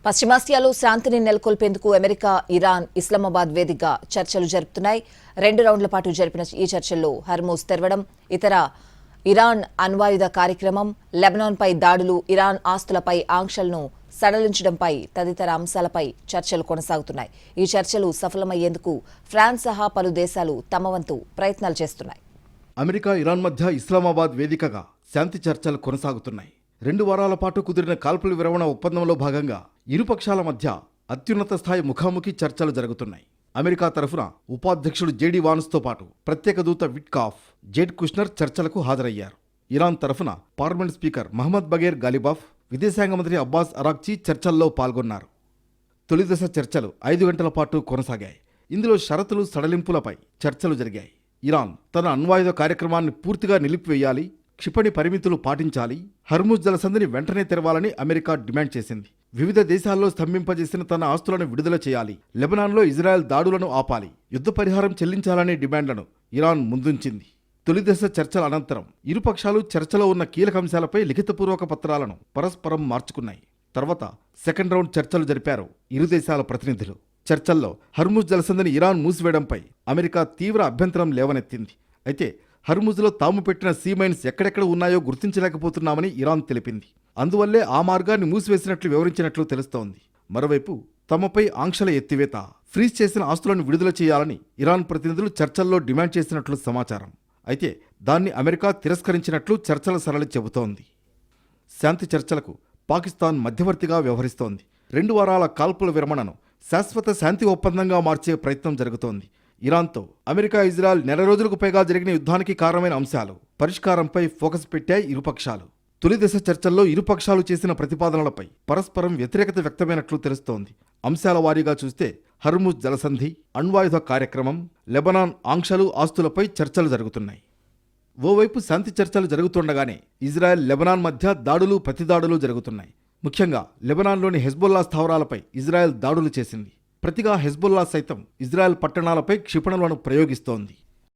పశ్చిమాసియాలో శాంతిని నెలకొల్పేందుకు America, Iran, Islamabad వేదికగా చర్చలు జరుపుతున్నాయి. 2 రౌండ్ల పాటు జరిపిన ఈ చర్చల్లో హర్మూజ్ తెరవడం, ఇతర ఇరాన్ అణ్వాయుధ కార్యక్రమం, లెబనాన్పై దాడులు, ఇరాన్ ఆస్తులపై ఆంక్షలను సడలించడంపై తదితర అంశాలపై చర్చలు కొనసాగుతున్నాయి. ఈ చర్చలు సఫలమయ్యేందుకు ఫ్రాన్స్ సహా పలు దేశాలు తమ వంతు ప్రయత్నాలు చేస్తున్నాయి. అమెరికా, ఇరాన్ మధ్య ఇస్లామాబాద్ వేదికగా శాంతి చర్చలు కొనసాగుతున్నాయి. 2 వారాల పాటు కుదిరిన కాల్పుల విరమణ ఒప్పందంలో భాగంగా ఇరుపక్షాల మధ్య అత్యున్నత స్థాయి ముఖాముఖి చర్చలు జరుగుతున్నాయి. అమెరికా తరఫున ఉపాధ్యక్షుడు జేడీ వాన్స్తో పాటు ప్రత్యేక దూత విట్కాఫ్, జేడ్ కుష్నర్ చర్చలకు హాజరయ్యారు. ఇరాన్ తరఫున పార్లమెంట్ స్పీకర్ మహమ్మద్ బగేర్ గాలిబాఫ్, విదేశాంగ మంత్రి అబ్బాస్ అరాక్చీ చర్చల్లో పాల్గొన్నారు. తొలిదశ చర్చలు 5 గంటల పాటు కొనసాగాయి. ఇందులో షరతులు సడలింపులపై చర్చలు జరిగాయి. ఇరాన్ తన అణ్వాయుధ కార్యక్రమాన్ని పూర్తిగా నిలిపివేయాలి, క్షిపణి పరిమితులు పాటించాలి, హర్ముజ్ జలసంధిని వెంటనే తెరవాలని అమెరికా డిమాండ్ చేసింది. వివిధ దేశాల్లో స్తంభింపజేసిన తన ఆస్తులను విడుదల చేయాలి, లెబనాన్లో ఇజ్రాయెల్ దాడులను ఆపాలి, యుద్ధ పరిహారం చెల్లించాలనే డిమాండ్లను ఇరాన్ ముందుంచింది. తొలిదశ చర్చల అనంతరం ఇరుపక్షాలు చర్చలో ఉన్న కీలక అంశాలపై లిఖితపూర్వక పత్రాలను పరస్పరం మార్చుకున్నాయి. తర్వాత సెకండ్ రౌండ్ చర్చలు జరిపారు ఇరు దేశాల ప్రతినిధులు. చర్చల్లో హర్ముజ్ జలసంధిని ఇరాన్ మూసివేయడంపై అమెరికా తీవ్ర అభ్యంతరం లేవనెత్తింది. అయితే హర్ముజ్లో తాము పెట్టిన సీ మైన్స్ ఎక్కడెక్కడ ఉన్నాయో గుర్తించలేకపోతున్నామని ఇరాన్ తెలిపింది. అందువల్లే ఆ మార్గాన్ని మూసివేసినట్లు వివరించినట్లు తెలుస్తోంది. మరోవైపు తమపై ఆంక్షల ఎత్తివేత, ఫ్రీజ్ చేసిన ఆస్తులను విడుదల చేయాలని ఇరాన్ ప్రతినిధులు చర్చల్లో డిమాండ్ చేసినట్లు సమాచారం. అయితే దాన్ని అమెరికా తిరస్కరించినట్లు చర్చల సరళి చెబుతోంది. శాంతి చర్చలకు పాకిస్తాన్ మధ్యవర్తిగా వ్యవహరిస్తోంది. 2 వారాల కాల్పుల విరమణను శాశ్వత శాంతి ఒప్పందంగా మార్చే ప్రయత్నం జరుగుతోంది. ఇరాన్తో అమెరికా, ఇజ్రాయెల్ నెల రోజులకు పైగా జరిగిన యుద్ధానికి కారణమైన అంశాలు పరిష్కారంపై ఫోకస్ పెట్టాయి ఇరుపక్షాలు. తొలిదశ చర్చల్లో ఇరుపక్షాలు చేసిన ప్రతిపాదనలపై పరస్పరం వ్యతిరేకత వ్యక్తమైనట్లు తెలుస్తోంది. అంశాల వారీగా చూస్తే హర్ముజ్ జలసంధి, అణ్వాయుధ కార్యక్రమం, లెబనాన్ ఆంక్షలు, ఆస్తులపై చర్చలు జరుగుతున్నాయి. ఓవైపు శాంతి చర్చలు జరుగుతుండగానే ఇజ్రాయెల్, లెబనాన్ మధ్య దాడులు, ప్రతిదాడులు జరుగుతున్నాయి. ముఖ్యంగా లెబనాన్లోని హెజ్బొల్లా స్థావరాలపై ఇజ్రాయెల్ దాడులు చేసింది. ప్రతిగా హెజ్బొల్లా సైతం ఇజ్రాయెల్ పట్టణాలపై క్షిపణులను ప్రయోగిస్తోంది.